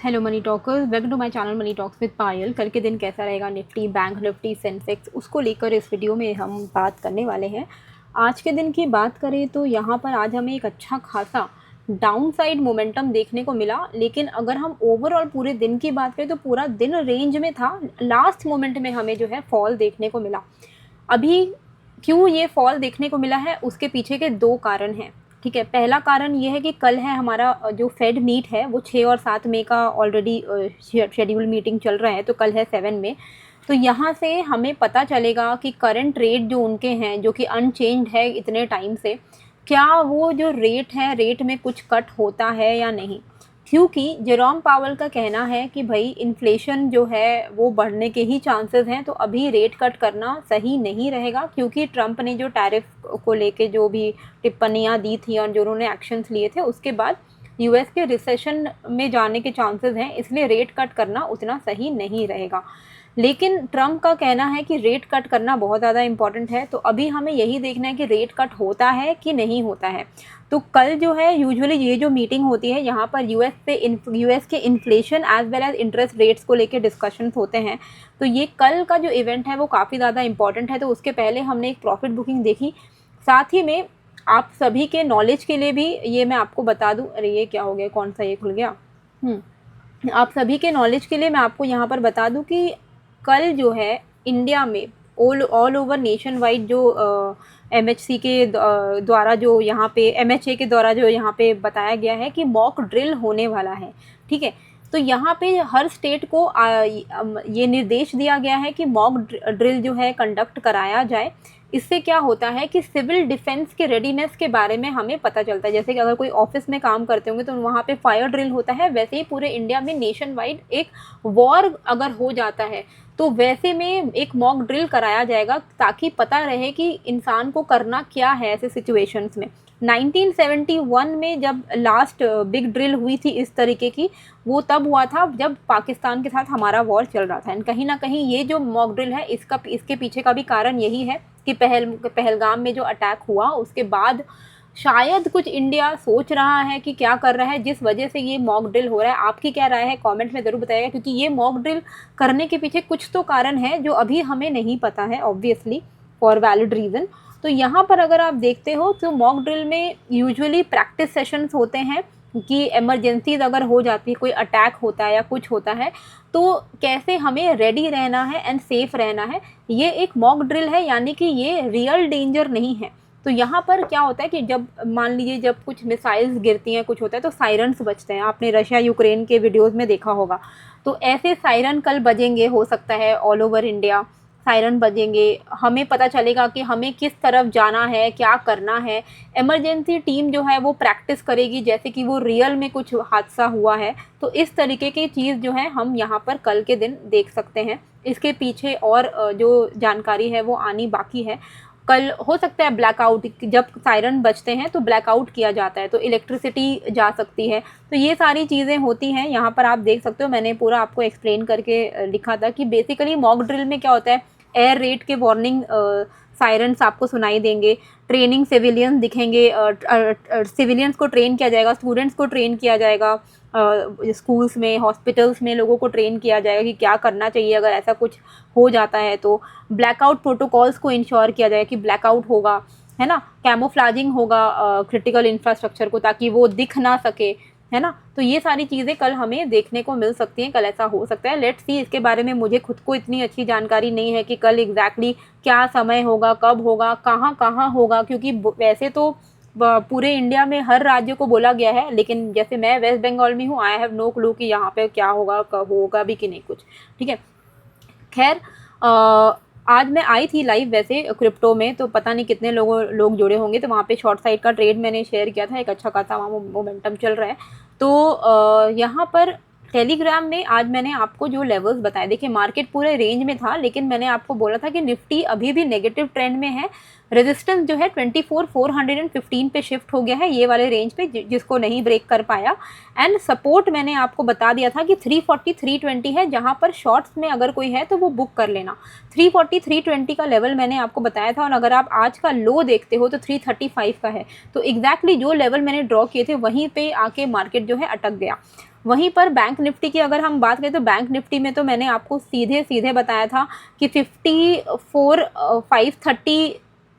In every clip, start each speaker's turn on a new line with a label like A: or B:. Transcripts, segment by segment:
A: Hello money talkers, welcome to my channel money talks with Payal. कल के दिन कैसा रहेगा निफ्टी, बैंक निफ्टी, सेंसेक्स, उसको लेकर इस वीडियो में हम बात करने वाले हैं। आज के दिन की बात करें तो यहाँ पर आज हमें एक अच्छा खासा डाउन साइड मोमेंटम देखने को मिला, लेकिन अगर हम ओवरऑल पूरे दिन की बात करें तो पूरा दिन रेंज में था। लास्ट मोमेंट में हमें जो है फॉल देखने को मिला। अभी क्यों ये फॉल देखने को मिला है, उसके पीछे के दो कारण हैं। ठीक है, पहला कारण ये है कि कल है हमारा जो फेड मीट है, वो 6 और 7 मई का ऑलरेडी शेड्यूल मीटिंग चल रहा है, तो कल है 7 मई। तो यहाँ से हमें पता चलेगा कि करंट रेट जो उनके हैं, जो कि अनचेंज्ड है इतने टाइम से, क्या वो जो रेट है, रेट में कुछ कट होता है या नहीं। क्योंकि जेरोम पावल का कहना है कि भाई इन्फ्लेशन जो है वो बढ़ने के ही चांसेस हैं, तो अभी रेट कट करना सही नहीं रहेगा। क्योंकि ट्रंप ने जो टैरिफ को लेके जो भी टिप्पणियां दी थी और जो उन्होंने एक्शंस लिए थे, उसके बाद यूएस के रिसेशन में जाने के चांसेस हैं, इसलिए रेट कट करना उतना सही नहीं रहेगा। लेकिन ट्रंप का कहना है कि रेट कट करना बहुत ज़्यादा इंपॉर्टेंट है। तो अभी हमें यही देखना है कि रेट कट होता है कि नहीं होता है। तो कल जो है यूजुअली ये जो मीटिंग होती है, यहाँ पर यूएस के inflation as well as interest rates को लेके डिस्कशंस होते हैं। तो ये कल का जो इवेंट है वो काफ़ी ज़्यादा इंपॉर्टेंट है। तो उसके पहले हमने एक प्रॉफिट बुकिंग देखी। साथ ही में आप सभी के नॉलेज के लिए भी ये मैं आपको बता दूँ, अरे ये क्या हो गया, कौन सा ये खुल गया। आप सभी के नॉलेज के लिए मैं आपको यहाँ पर बता दूँ कि कल जो है इंडिया में ऑल ओवर नेशन वाइड जो एमएचसी के द्वारा जो यहाँ पे एमएचए के द्वारा जो यहाँ पे बताया गया है कि मॉक ड्रिल होने वाला है। ठीक है, तो यहाँ पे हर स्टेट को ये निर्देश दिया गया है कि मॉक ड्रिल जो है कंडक्ट कराया जाए। इससे क्या होता है कि सिविल डिफेंस के रेडीनेस के बारे में हमें पता चलता है। जैसे कि अगर कोई ऑफिस में काम करते होंगे तो वहाँ पे फायर ड्रिल होता है, वैसे ही पूरे इंडिया में नेशन वाइड एक वॉर अगर हो जाता है तो वैसे में एक मॉक ड्रिल कराया जाएगा, ताकि पता रहे कि इंसान को करना क्या है ऐसे सिचुएशंस में। 1971 में जब लास्ट बिग ड्रिल हुई थी इस तरीके की, वो तब हुआ था जब पाकिस्तान के साथ हमारा वॉर चल रहा था। एंड कहीं ना कहीं ये जो मॉक ड्रिल है, इसके पीछे का भी कारण यही है कि पहलगाम में जो अटैक हुआ उसके बाद शायद कुछ इंडिया सोच रहा है कि क्या कर रहा है, जिस वजह से ये मॉक ड्रिल हो रहा है। आपकी क्या राय है कमेंट में ज़रूर बताइएगा, क्योंकि ये मॉक ड्रिल करने के पीछे कुछ तो कारण है जो अभी हमें नहीं पता है, ऑब्वियसली फॉर वैलिड रीज़न। तो यहाँ पर अगर आप देखते हो तो मॉक ड्रिल में यूजुअली प्रैक्टिस सेशंस होते हैं कि इमरजेंसीज अगर हो जाती है, कोई अटैक होता है या कुछ होता है, तो कैसे हमें रेडी रहना है एंड सेफ रहना है। ये एक मॉक ड्रिल है, यानी कि ये रियल डेंजर नहीं है। तो यहाँ पर क्या होता है कि जब मान लीजिए जब कुछ मिसाइल्स गिरती हैं, कुछ होता है, तो सायरन्स बजते हैं। आपने रशिया यूक्रेन के वीडियोज़ में देखा होगा। तो ऐसे सायरन कल बजेंगे, हो सकता है ऑल ओवर इंडिया सायरन बजेंगे। हमें पता चलेगा कि हमें किस तरफ जाना है, क्या करना है। इमरजेंसी टीम जो है वो प्रैक्टिस करेगी जैसे कि वो रियल में कुछ हादसा हुआ है। तो इस तरीके की चीज़ जो है हम यहाँ पर कल के दिन देख सकते हैं। इसके पीछे और जो जानकारी है वो आनी बाकी है। कल हो सकता है ब्लैकआउट, जब सायरन बजते हैं तो ब्लैकआउट किया जाता है, तो इलेक्ट्रिसिटी जा सकती है। तो ये सारी चीज़ें होती हैं। यहाँ पर आप देख सकते हो, मैंने पूरा आपको एक्सप्लेन करके लिखा था कि बेसिकली मॉक ड्रिल में क्या होता है, एयर रेड के वार्निंग सायरन्स आपको सुनाई देंगे, ट्रेनिंग सिविलियंस दिखेंगे, सिविलियंस को ट्रेन किया जाएगा, स्टूडेंट्स को ट्रेन किया जाएगा, स्कूल्स में, हॉस्पिटल्स में लोगों को ट्रेन किया जाएगा कि क्या करना चाहिए अगर ऐसा कुछ हो जाता है। तो ब्लैकआउट प्रोटोकॉल्स को इंश्योर किया जाएगा कि ब्लैकआउट होगा, है ना, कैमोफ्लाजिंग होगा क्रिटिकल इंफ्रास्ट्रक्चर को, ताकि वो दिख ना सके, है ना। तो ये सारी चीज़ें कल हमें देखने को मिल सकती हैं, कल ऐसा हो सकता है। लेट्स सी, इसके बारे में मुझे खुद को इतनी अच्छी जानकारी नहीं है कि कल एग्जैक्टली क्या समय होगा, कब होगा, कहाँ कहाँ होगा, क्योंकि वैसे तो पूरे इंडिया में हर राज्य को बोला गया है, लेकिन जैसे मैं वेस्ट बंगाल में हूँ, आई हैव नो क्लू कि यहाँ पे क्या होगा, कब होगा भी कि नहीं कुछ। ठीक है, खैर आज मैं आई थी लाइव वैसे क्रिप्टो में, तो पता नहीं कितने लोग जुड़े होंगे। तो वहाँ पे शॉर्ट साइड का ट्रेड मैंने शेयर किया था, एक अच्छा खासा वहाँ मोमेंटम चल रहा है। तो यहाँ पर टेलीग्राम में आज मैंने आपको जो लेवल्स बताए, देखिए मार्केट पूरे रेंज में था, लेकिन मैंने आपको बोला था कि निफ्टी अभी भी नेगेटिव ट्रेंड में है। रेजिस्टेंस जो है 24,415 पे शिफ्ट हो गया है, ये वाले रेंज पे, जिसको नहीं ब्रेक कर पाया। एंड सपोर्ट मैंने आपको बता दिया था कि 340 320 है, जहां पर शॉर्ट्स में अगर कोई है तो वो बुक कर लेना। 340 320 का लेवल मैंने आपको बताया था, और अगर आप आज का लो देखते हो तो 335 का है। तो एग्जैक्टली जो लेवल मैंने ड्रॉ किए थे वहीं पे आके मार्केट जो है अटक गया। वहीं पर बैंक निफ्टी की अगर हम बात करें तो बैंक निफ्टी में तो मैंने आपको सीधे सीधे बताया था कि 54,530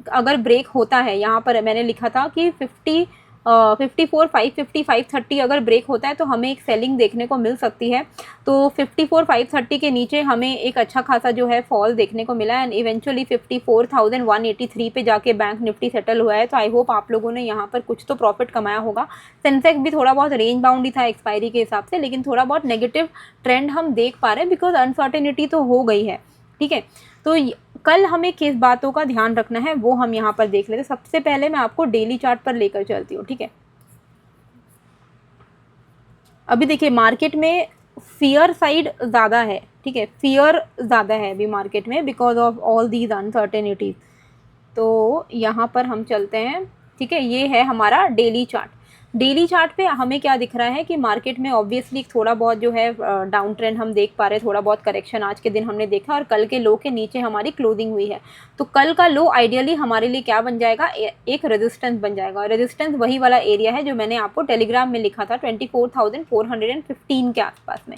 A: अगर ब्रेक होता है, यहाँ पर मैंने लिखा था कि 54,550 530 अगर ब्रेक होता है तो हमें एक सेलिंग देखने को मिल सकती है। तो 54,530 के नीचे हमें एक अच्छा खासा जो है फॉल देखने को मिला एंड इवेंचुअली 54,183 पे जाके बैंक निफ्टी सेटल हुआ है। तो आई होप आप लोगों ने यहाँ पर कुछ तो प्रॉफिट कमाया होगा। सेंसेक्स भी थोड़ा बहुत रेंज बाउंड ही था एक्सपायरी के हिसाब से, लेकिन थोड़ा बहुत नेगेटिव ट्रेंड हम देख पा रहे हैं बिकॉज अनसर्टेनिटी तो हो गई है, ठीक है। तो कल हमें किस बातों का ध्यान रखना है वो हम यहाँ पर देख लेते हैं। सबसे पहले मैं आपको डेली चार्ट पर लेकर चलती हूँ, ठीक है। अभी देखिए मार्केट में फियर साइड ज़्यादा है, ठीक है, फियर ज़्यादा है अभी मार्केट में because of all these uncertainties. तो यहाँ पर हम चलते हैं, ठीक है। ये है हमारा डेली चार्ट। डेली चार्ट पे हमें क्या दिख रहा है कि मार्केट में ऑब्वियसली थोड़ा बहुत जो है डाउन ट्रेंड हम देख पा रहे हैं, थोड़ा बहुत करेक्शन आज के दिन हमने देखा और कल के लो के नीचे हमारी क्लोजिंग हुई है। तो कल का लो आइडियली हमारे लिए क्या बन जाएगा, एक रेजिस्टेंस बन जाएगा। रेजिस्टेंस वही वाला एरिया है जो मैंने आपको टेलीग्राम में लिखा था 24,415 के आसपास में।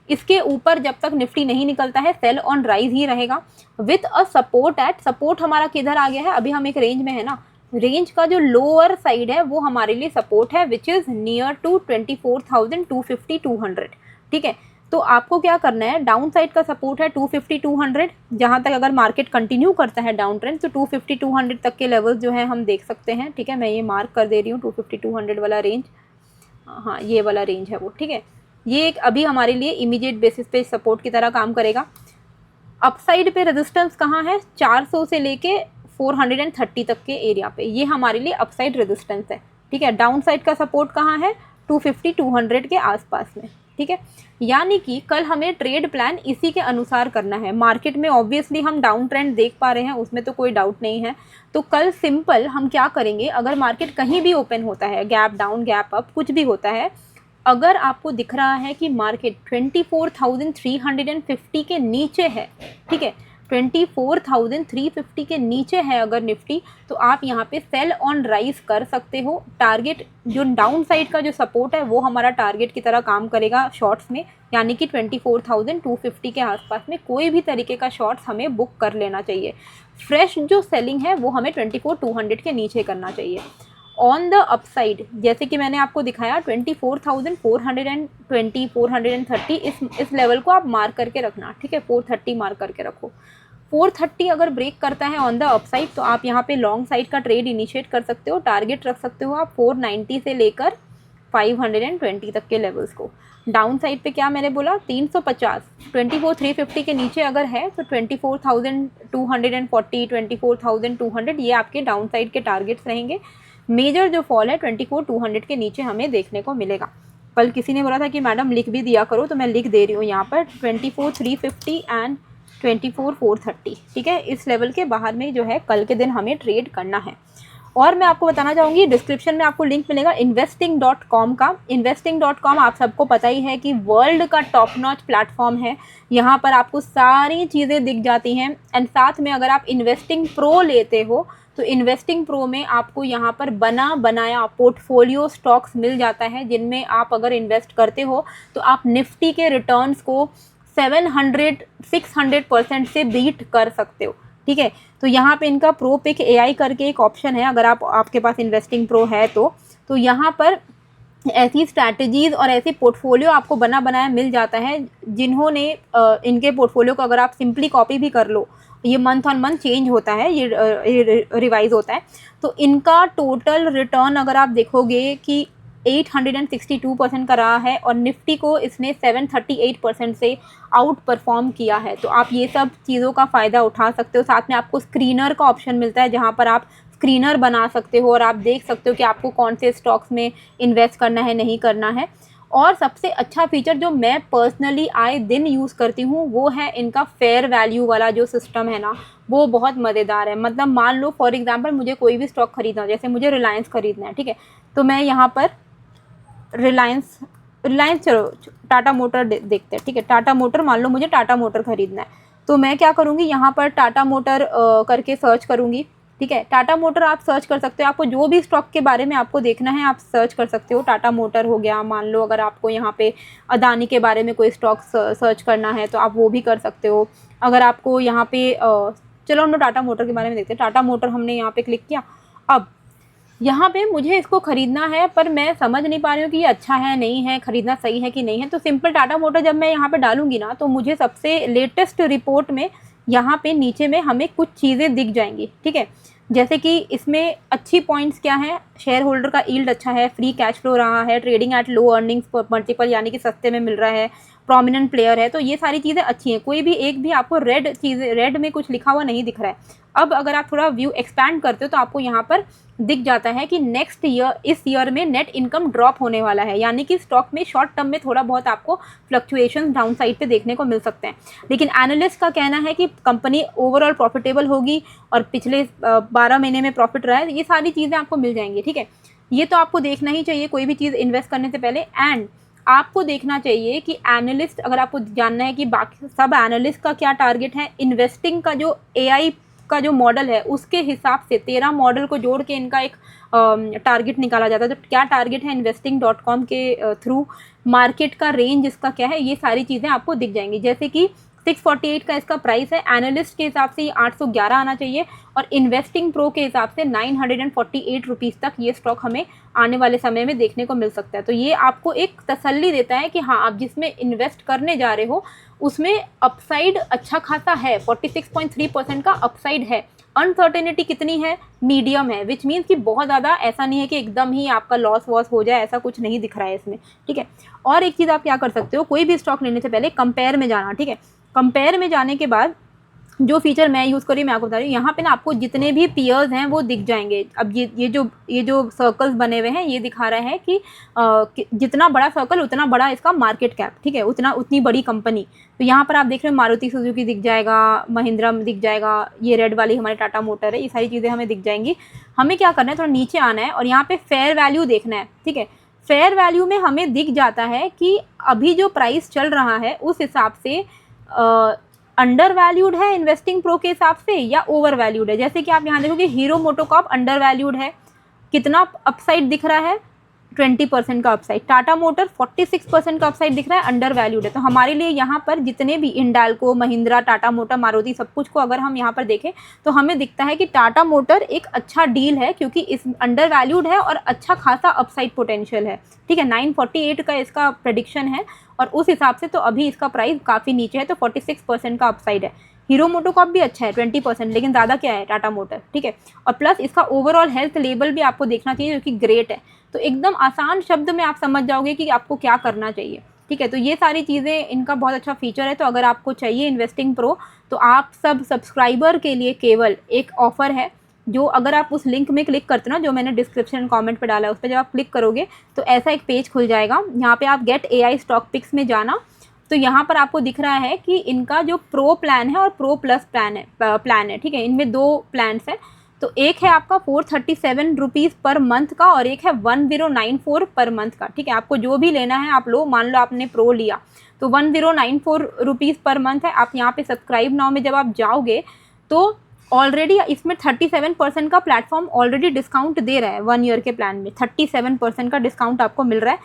A: इसके ऊपर जब तक निफ्टी नहीं निकलता है सेल ऑन राइज ही रहेगा with a support at, support हमारा किधर आ गया है, अभी हम एक रेंज में है ना, रेंज का जो लोअर साइड है वो हमारे लिए सपोर्ट है विच इज़ नियर टू 24,250 200, ठीक है। तो आपको क्या करना है, डाउन साइड का सपोर्ट है 250 200, जहाँ तक अगर मार्केट कंटिन्यू करता है डाउन ट्रेंड तो 250 200 तक के लेवल्स जो है हम देख सकते हैं, ठीक है। मैं ये मार्क कर दे रही हूँ 250 200 वाला रेंज, हाँ ये वाला रेंज है वो, ठीक है। ये एक अभी हमारे लिए इमीडिएट बेसिस पे सपोर्ट की तरह काम करेगा। अपसाइड पे रेजिस्टेंस कहाँ है, 400 से लेके 430 तक के एरिया पे, ये हमारे लिए अपसाइड रेजिस्टेंस है, ठीक है। डाउन साइड का सपोर्ट कहाँ है, 250 200 के आसपास में, ठीक है। यानी कि कल हमें ट्रेड प्लान इसी के अनुसार करना है। मार्केट में ऑब्वियसली हम डाउन ट्रेंड देख पा रहे हैं, उसमें तो कोई डाउट नहीं है। तो कल सिंपल हम क्या करेंगे, अगर मार्केट कहीं भी ओपन होता है, गैप डाउन गैप अप कुछ भी होता है, अगर आपको दिख रहा है कि मार्केट 24,350 के नीचे है, ठीक है, 24,350 के नीचे है अगर निफ्टी, तो आप यहाँ पे सेल ऑन राइज कर सकते हो। टारगेट जो डाउन साइड का जो सपोर्ट है वो हमारा टारगेट की तरह काम करेगा शॉर्ट्स में, यानी कि 24,250 के आसपास में कोई भी तरीके का शॉर्ट्स हमें बुक कर लेना चाहिए। फ्रेश जो सेलिंग है वो हमें 24,200 के नीचे करना चाहिए। ऑन द अपसाइड जैसे कि मैंने आपको दिखाया 24,420 430 इस लेवल को आप मार्क करके रखना, ठीक है, 430 मार्क करके रखो। 430 अगर ब्रेक करता है ऑन द अपसाइड तो आप यहाँ पे लॉन्ग साइड का ट्रेड इनिशिएट कर सकते हो। टारगेट रख सकते हो आप 490 से लेकर 520 तक के लेवल्स को। डाउन साइड पे क्या मैंने बोला, 350 24,350 के नीचे अगर है तो 24,240 24,200 ये आपके डाउन साइड के टारगेट्स रहेंगे। मेजर जो फॉल है 24,200 के नीचे हमें देखने को मिलेगा। कल किसी ने बोला था कि मैडम लिख भी दिया करो, तो मैं लिख दे रही हूँ यहाँ पर 24,350 एंड 24,430, ठीक है। इस लेवल के बाहर में जो है कल के दिन हमें ट्रेड करना है। और मैं आपको बताना चाहूँगी डिस्क्रिप्शन में आपको लिंक मिलेगा investing.com का। investing.com आप सबको पता ही है कि वर्ल्ड का टॉप नॉच प्लेटफॉर्म है। यहाँ पर आपको सारी चीज़ें दिख जाती हैं एंड साथ में अगर आप इन्वेस्टिंग प्रो लेते हो तो इन्वेस्टिंग प्रो में आपको यहाँ पर बना बनाया पोर्टफोलियो स्टॉक्स मिल जाता है, जिनमें आप अगर इन्वेस्ट करते हो तो आप निफ्टी के रिटर्न्स को 700-600% से बीट कर सकते हो, ठीक है। तो यहाँ पे इनका प्रो पिक AI करके एक ऑप्शन है, अगर आपके पास इन्वेस्टिंग प्रो है तो यहाँ पर ऐसी स्ट्रैटेजीज़ और ऐसे पोर्टफोलियो आपको बना बनाया मिल जाता है, जिन्होंने इनके पोर्टफोलियो को अगर आप सिंपली कॉपी भी कर लो, ये मंथ ऑन मंथ चेंज होता है, ये रिवाइज होता है। तो इनका टोटल रिटर्न अगर आप देखोगे कि 862% का रहा है और निफ्टी को इसने 738% से आउट परफॉर्म किया है। तो आप ये सब चीज़ों का फ़ायदा उठा सकते हो। साथ में आपको स्क्रीनर का ऑप्शन मिलता है, जहाँ पर आप स्क्रीनर बना सकते हो और आप देख सकते हो कि आपको कौन से स्टॉक्स में इन्वेस्ट करना है, नहीं करना है। और सबसे अच्छा फीचर जो मैं पर्सनली आए दिन यूज़ करती हूँ वो है इनका फेयर वैल्यू वाला जो सिस्टम है ना, वो बहुत मज़ेदार है। मतलब मान लो फॉर एग्जांपल मुझे कोई भी स्टॉक खरीदना, जैसे मुझे रिलायंस खरीदना है, ठीक है, तो मैं यहाँ पर रिलायंस चलो टाटा मोटर देखते हैं, ठीक है। टाटा मोटर, मान लो मुझे टाटा मोटर खरीदना है, तो मैं क्या करूँगी, यहाँ पर टाटा मोटर करके सर्च करूँगी, ठीक है। टाटा मोटर आप सर्च कर सकते हो, आपको जो भी स्टॉक के बारे में आपको देखना है आप सर्च कर सकते हो। टाटा मोटर हो गया, मान लो अगर आपको यहाँ पे अदानी के बारे में कोई स्टॉक सर्च करना है तो आप वो भी कर सकते हो। अगर आपको यहाँ पे चलो हम लोग टाटा मोटर के बारे में देखते हैं। टाटा मोटर हमने यहाँ पे क्लिक किया। अब यहाँ पे मुझे इसको ख़रीदना है पर मैं समझ नहीं पा रही हूँ कि ये अच्छा है नहीं है, ख़रीदना सही है कि नहीं है। तो सिंपल टाटा मोटर जब मैं यहाँ पे डालूंगी ना तो मुझे सबसे लेटेस्ट रिपोर्ट में यहाँ पे नीचे में हमें कुछ चीज़ें दिख जाएंगी, ठीक है। जैसे कि इसमें अच्छी पॉइंट्स क्या हैं, शेयर होल्डर का यील्ड अच्छा है, फ्री कैश फ्लो रहा है, trading at low earnings multiple यानी कि सस्ते में मिल रहा है, प्रोमिनेंट प्लेयर है। तो ये सारी चीज़ें अच्छी हैं। कोई भी एक भी आपको रेड में कुछ लिखा हुआ नहीं दिख रहा है। अब अगर आप थोड़ा व्यू एक्सपैंड करते हो तो आपको यहाँ पर दिख जाता है कि नेक्स्ट ईयर, इस ईयर में नेट इनकम ड्रॉप होने वाला है, यानी कि स्टॉक में शॉर्ट टर्म में थोड़ा बहुत आपको फ्लक्चुएशन डाउन साइड पे देखने को मिल सकते हैं। लेकिन एनालिस्ट का कहना है कि कंपनी ओवरऑल प्रॉफिटेबल होगी और पिछले 12 महीने में प्रॉफिट रहा है। ये सारी चीज़ें आपको मिल जाएंगी, ठीक है। ये तो आपको देखना ही चाहिए कोई भी चीज़ इन्वेस्ट करने से पहले। एंड आपको देखना चाहिए कि एनालिस्ट, अगर आपको जानना है कि बाकी सब एनालिस्ट का क्या टारगेट है, इन्वेस्टिंग का जो AI का जो मॉडल है उसके हिसाब से 13 मॉडल को जोड़ के इनका एक टारगेट निकाला जाता है। तो क्या टारगेट है investing.com के थ्रू, मार्केट का रेंज इसका क्या है, ये सारी चीज़ें आपको दिख जाएंगी। जैसे कि 648 का इसका प्राइस है, एनालिस्ट के हिसाब से ये 811 आना चाहिए और इन्वेस्टिंग प्रो के हिसाब से 948 रुपीज़ तक ये स्टॉक हमें आने वाले समय में देखने को मिल सकता है। तो ये आपको एक तसल्ली देता है कि हाँ, आप जिसमें इन्वेस्ट करने जा रहे हो उसमें अपसाइड अच्छा खासा है, 46.3% का अपसाइड है। अनसर्टेनिटी कितनी है, मीडियम है, विच मीन्स कि बहुत ज़्यादा ऐसा नहीं है कि एकदम ही आपका लॉस वॉस हो जाए, ऐसा कुछ नहीं दिख रहा है इसमें, ठीक है। और एक चीज़ आप क्या कर सकते हो, कोई भी स्टॉक लेने से पहले कंपेयर में जाना, ठीक है। कंपेयर में जाने के बाद जो फीचर मैं यूज़ करी मैं आपको बता रही हूँ। यहाँ पे ना आपको जितने भी पीयर्स हैं वो दिख जाएंगे। अब ये जो सर्कल्स बने हुए हैं ये दिखा रहे हैं कि जितना बड़ा सर्कल उतना बड़ा इसका मार्केट कैप, ठीक है, उतनी बड़ी कंपनी। तो यहाँ पर आप देख रहे हो मारुति सुजुकी दिख जाएगा, महिंद्रा दिख जाएगा, ये रेड वाली हमारी टाटा मोटर है, ये सारी चीज़ें हमें दिख जाएंगी। हमें क्या करना है, थोड़ा नीचे आना है और यहाँ पर फेयर वैल्यू देखना है, ठीक है। फेयर वैल्यू में हमें दिख जाता है कि अभी जो प्राइस चल रहा है उस हिसाब से अंडर वैल्यूड है इन्वेस्टिंग प्रो के हिसाब से या ओवर वैल्यूड है। जैसे कि आप यहाँ देखोगे हीरो मोटोकॉर्प अंडर वैल्यूड है, कितना अपसाइड दिख रहा है, 20% का अपसाइड। टाटा मोटर 46% का अपसाइड दिख रहा है, अंडर वैल्यूड है। तो हमारे लिए यहाँ पर जितने भी इंडाल्को, महिंद्रा, टाटा मोटर, मारुति, सब कुछ को अगर हम यहाँ पर देखें तो हमें दिखता है कि टाटा मोटर एक अच्छा डील है क्योंकि इस अंडर वैल्यूड है और अच्छा खासा अपसाइड पोटेंशियल है, ठीक है। 948 का इसका प्रेडिक्शन है और उस हिसाब से तो अभी इसका प्राइस काफ़ी नीचे है, तो 46% का अपसाइड है। हीरो मोटोकॉर्प भी अच्छा है 20%, लेकिन ज़्यादा क्या है टाटा मोटर, ठीक है। और प्लस इसका ओवरऑल हेल्थ लेवल भी आपको देखना चाहिए जो कि ग्रेट है। तो एकदम आसान शब्द में आप समझ जाओगे कि आपको क्या करना चाहिए, ठीक है। तो ये सारी चीज़ें इनका बहुत अच्छा फीचर है। तो अगर आपको चाहिए इन्वेस्टिंग प्रो तो आप सब सब्सक्राइबर के लिए केवल एक ऑफ़र है, जो अगर आप उस लिंक में क्लिक करते हो ना, जो मैंने डिस्क्रिप्शन कमेंट पे डाला है, उस पर जब आप क्लिक करोगे तो ऐसा एक पेज खुल जाएगा। यहाँ पे आप गेट AI स्टॉक पिक्स में जाना, तो यहाँ पर आपको दिख रहा है कि इनका जो प्रो प्लान है और प्रो प्लस प्लान है, ठीक है। इनमें 2 प्लान्स हैं। तो एक है आपका 437 रुपीज़ पर मंथ का और एक है 1094 पर मंथ का, ठीक है। आपको जो भी लेना है आप लो, मान लो आपने प्रो लिया तो 1094 रुपीज़ पर मंथ है। आप यहाँ पे सब्सक्राइब नाउ में जब आप जाओगे तो ऑलरेडी इसमें 37% का प्लेटफॉर्म ऑलरेडी डिस्काउंट दे रहा है। 1 ईयर के प्लान में 37% का डिस्काउंट आपको मिल रहा है।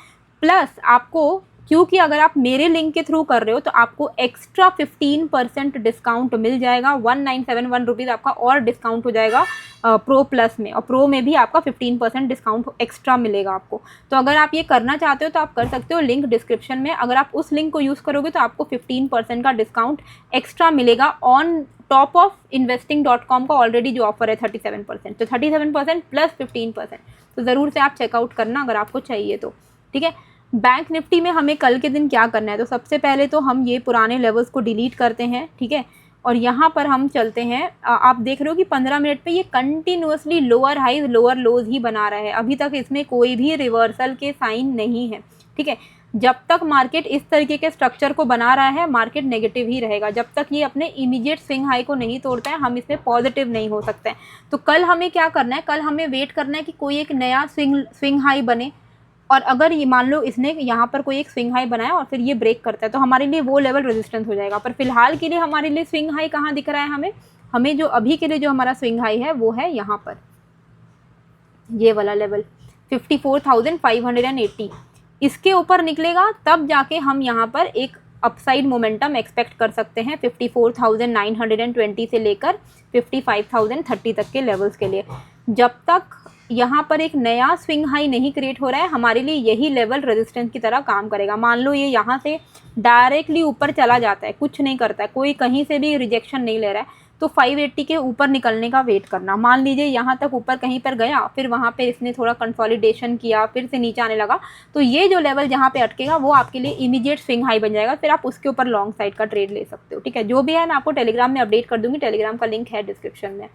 A: प्लस आपको, क्योंकि अगर आप मेरे लिंक के थ्रू कर रहे हो तो आपको एक्स्ट्रा 15% डिस्काउंट मिल जाएगा। 1971 रुपीज़ आपका और डिस्काउंट हो जाएगा प्रो प्लस में, और प्रो में भी आपका 15% डिस्काउंट एक्स्ट्रा मिलेगा आपको। तो अगर आप ये करना चाहते हो तो आप कर सकते हो, लिंक डिस्क्रिप्शन में। अगर आप उस लिंक को यूज़ करोगे तो आपको 15% का डिस्काउंट एक्स्ट्रा मिलेगा ऑन टॉप ऑफ investing.com का ऑलरेडी जो ऑफर है 37%। तो 37% प्लस 15%। तो ज़रूर से आप चेकआउट करना अगर आपको चाहिए तो, ठीक है। बैंक निफ्टी में हमें कल के दिन क्या करना है, तो सबसे पहले तो हम ये पुराने लेवल्स को डिलीट करते हैं, ठीक है। और यहाँ पर हम चलते हैं, आप देख रहे हो कि 15 मिनट पे ये continuously lower highs lower lows ही बना रहा है। अभी तक इसमें कोई भी रिवर्सल के साइन नहीं है, ठीक है। जब तक मार्केट इस तरीके के स्ट्रक्चर को बना रहा है मार्केट नेगेटिव ही रहेगा। जब तक ये अपने इमीडिएट स्विंग हाई को नहीं तोड़ता है हम इसमें पॉजिटिव नहीं हो सकते हैं। तो कल हमें क्या करना है, कल हमें वेट करना है कि कोई एक नया स्विंग हाई बने, और अगर ये मान लो इसने यहाँ पर कोई एक स्विंग हाई बनाया और फिर ये ब्रेक करता है तो हमारे लिए वो लेवल रेजिस्टेंस हो जाएगा। पर फिलहाल के लिए हमारे लिए स्विंग हाई कहाँ दिख रहा है, हमें हमें जो अभी के लिए जो हमारा स्विंग हाई है वो है यहाँ पर, ये वाला लेवल 54,580। इसके ऊपर निकलेगा तब जाके हम यहाँ पर एक अपसाइड मोमेंटम एक्सपेक्ट कर सकते हैं 54,920 से लेकर 55,030 तक के लेवल्स के लिए। जब तक यहाँ पर एक नया स्विंग हाई नहीं क्रिएट हो रहा है, हमारे लिए यही लेवल रेजिस्टेंस की तरह काम करेगा। मान लो ये यहाँ से डायरेक्टली ऊपर चला जाता है, कुछ नहीं करता है, कोई कहीं से भी रिजेक्शन नहीं ले रहा है, तो 580 के ऊपर निकलने का वेट करना। मान लीजिए यहाँ तक ऊपर कहीं पर गया, फिर वहाँ पे इसने थोड़ा कंसोलिडेशन किया, फिर से नीचे आने लगा, तो ये जो लेवल जहाँ पे अटकेगा वो आपके लिए इमीडिएट स्विंग हाई बन जाएगा। फिर आप उसके ऊपर लॉन्ग साइड का ट्रेड ले सकते हो। ठीक है, जो भी है मैं आपको टेलीग्राम में अपडेट कर दूंगी, टेलीग्राम का लिंक है डिस्क्रिप्शन में।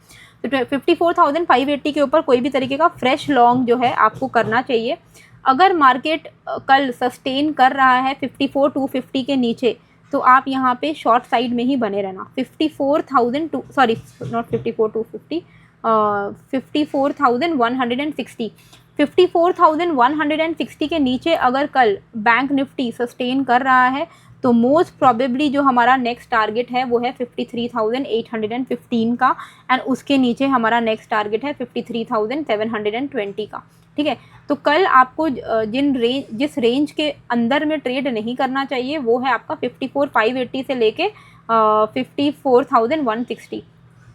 A: तो 54,580 के ऊपर कोई भी तरीके का फ्रेश लॉन्ग जो है आपको करना चाहिए। अगर मार्केट कल सस्टेन कर रहा है 54,250 के नीचे, तो आप यहाँ पे शॉर्ट साइड में ही बने रहना। 54,000 सॉरी नॉट 54,250, 54,160, 54,160 के नीचे अगर कल बैंक निफ्टी सस्टेन कर रहा है, तो मोस्ट प्रॉबेबली जो हमारा नेक्स्ट टारगेट है वो है 53,815 का, एंड उसके नीचे हमारा नेक्स्ट टारगेट है 53,720 का। ठीक है, तो कल आपको जिस रेंज के अंदर में ट्रेड नहीं करना चाहिए वो है आपका 54,580 से लेके 54,160।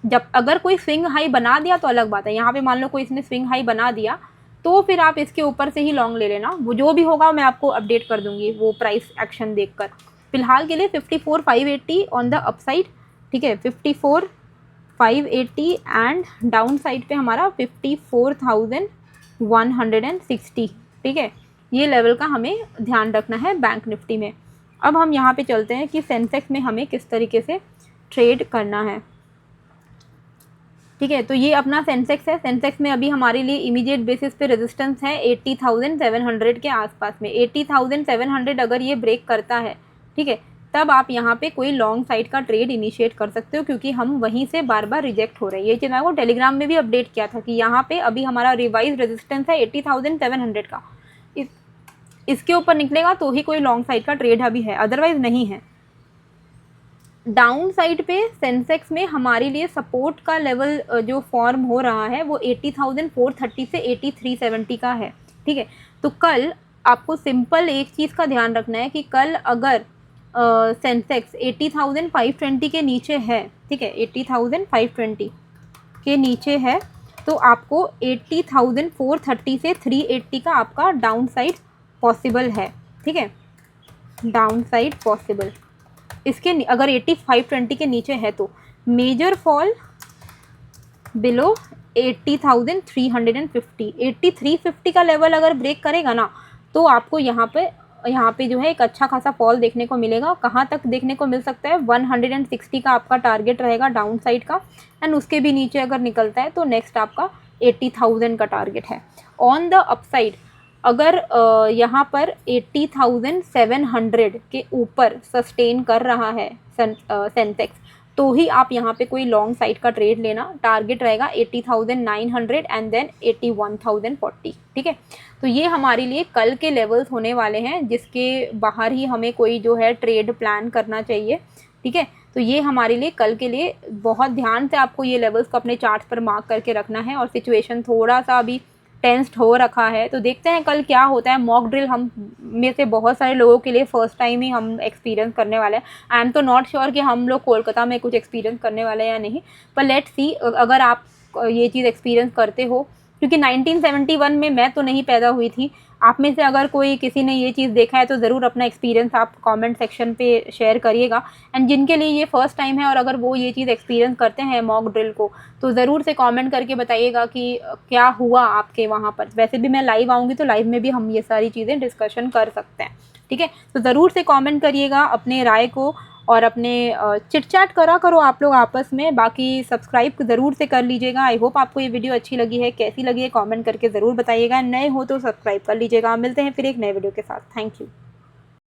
A: जब अगर कोई स्विंग हाई बना दिया तो अलग बात है। यहाँ पे मान लो कोई इसने स्विंग हाई बना दिया, तो फिर आप इसके ऊपर से ही लॉन्ग ले लेना। वो जो भी होगा मैं आपको अपडेट कर दूंगी वो प्राइस एक्शन देखकर। फिलहाल के लिए 54,580 ऑन द अपसाइड। ठीक है, 54,580 एंड डाउन साइड पे हमारा 54,160। ठीक है, ये लेवल का हमें ध्यान रखना है बैंक निफ्टी में। अब हम यहाँ पे चलते हैं कि सेंसेक्स में हमें किस तरीके से ट्रेड करना है। ठीक है, तो ये अपना सेंसेक्स है। सेंसेक्स में अभी हमारे लिए इमीडिएट बेसिस पे रेजिस्टेंस है 80,700 के आसपास में। 80,700 अगर ये ब्रेक करता है, ठीक है, तब आप यहाँ पे कोई लॉन्ग साइड का ट्रेड इनिशिएट कर सकते हो, क्योंकि हम वहीं से बार बार रिजेक्ट हो रहे हैं। ये चीज़ मैं आपको टेलीग्राम में भी अपडेट किया था कि यहाँ पे अभी हमारा रिवाइज रेजिस्टेंस है 80,700 का। इसके ऊपर निकलेगा तो ही कोई लॉन्ग साइड का ट्रेड अभी है, अदरवाइज नहीं है। डाउन साइड पे सेंसेक्स में हमारे लिए सपोर्ट का लेवल जो फॉर्म हो रहा है वो 80,430 से 8370 का है। ठीक है, तो कल आपको सिंपल एक चीज़ का ध्यान रखना है कि कल अगर सेंसेक्स 80,520 के नीचे है, ठीक है, 80,520 के नीचे है, तो आपको 80,430 से 380 का आपका डाउन साइड पॉसिबल है। ठीक है, डाउन साइड पॉसिबल। इसके अगर 8520 के नीचे है तो मेजर फॉल बिलो 80,350, 8350 का लेवल अगर ब्रेक करेगा ना, तो आपको यहाँ पे जो है एक अच्छा खासा फॉल देखने को मिलेगा। कहाँ तक देखने को मिल सकता है, 160 का आपका टारगेट रहेगा डाउन साइड का, एंड उसके भी नीचे अगर निकलता है तो नेक्स्ट आपका 80,000 का टारगेट है। ऑन द अपसाइड अगर यहाँ पर 80,700 के ऊपर सस्टेन कर रहा है सेंसेक्स, तो ही आप यहाँ पे कोई लॉन्ग साइड का ट्रेड लेना। टारगेट रहेगा 80,900 एंड देन 81,040। ठीक है, तो ये हमारे लिए कल के लेवल्स होने वाले हैं, जिसके बाहर ही हमें कोई जो है ट्रेड प्लान करना चाहिए। ठीक है, तो ये हमारे लिए कल के लिए बहुत ध्यान से आपको ये लेवल्स को अपने चार्ट पर मार्क करके रखना है। और सिचुएशन थोड़ा सा अभी टेंस्ड हो रखा है, तो देखते हैं कल क्या होता है। मॉक ड्रिल हम में से बहुत सारे लोगों के लिए फर्स्ट टाइम ही हम एक्सपीरियंस करने वाले हैं। आई एम तो नॉट श्योर कि हम लोग कोलकाता में कुछ एक्सपीरियंस करने वाले हैं या नहीं, पर लेट्स सी अगर आप ये चीज़ एक्सपीरियंस करते हो, क्योंकि 1971 में मैं तो नहीं पैदा हुई थी। आप में से अगर कोई किसी ने ये चीज़ देखा है तो ज़रूर अपना एक्सपीरियंस आप कमेंट सेक्शन पे शेयर करिएगा। एंड जिनके लिए ये फर्स्ट टाइम है और अगर वो ये चीज़ एक्सपीरियंस करते हैं मॉक ड्रिल को, तो ज़रूर से कमेंट करके बताइएगा कि क्या हुआ आपके वहाँ पर। वैसे भी मैं लाइव आऊँगी तो लाइव में भी हम ये सारी चीज़ें डिस्कशन कर सकते हैं। ठीक है, तो ज़रूर से कमेंट करिएगा अपने राय को, और अपने चिट चैट करा करो आप लोग आपस में। बाकी सब्सक्राइब ज़रूर से कर लीजिएगा। आई होप आपको ये वीडियो अच्छी लगी है, कैसी लगी है कमेंट करके ज़रूर बताइएगा। नए हो तो सब्सक्राइब कर लीजिएगा। मिलते हैं फिर एक नए वीडियो के साथ। Thank you.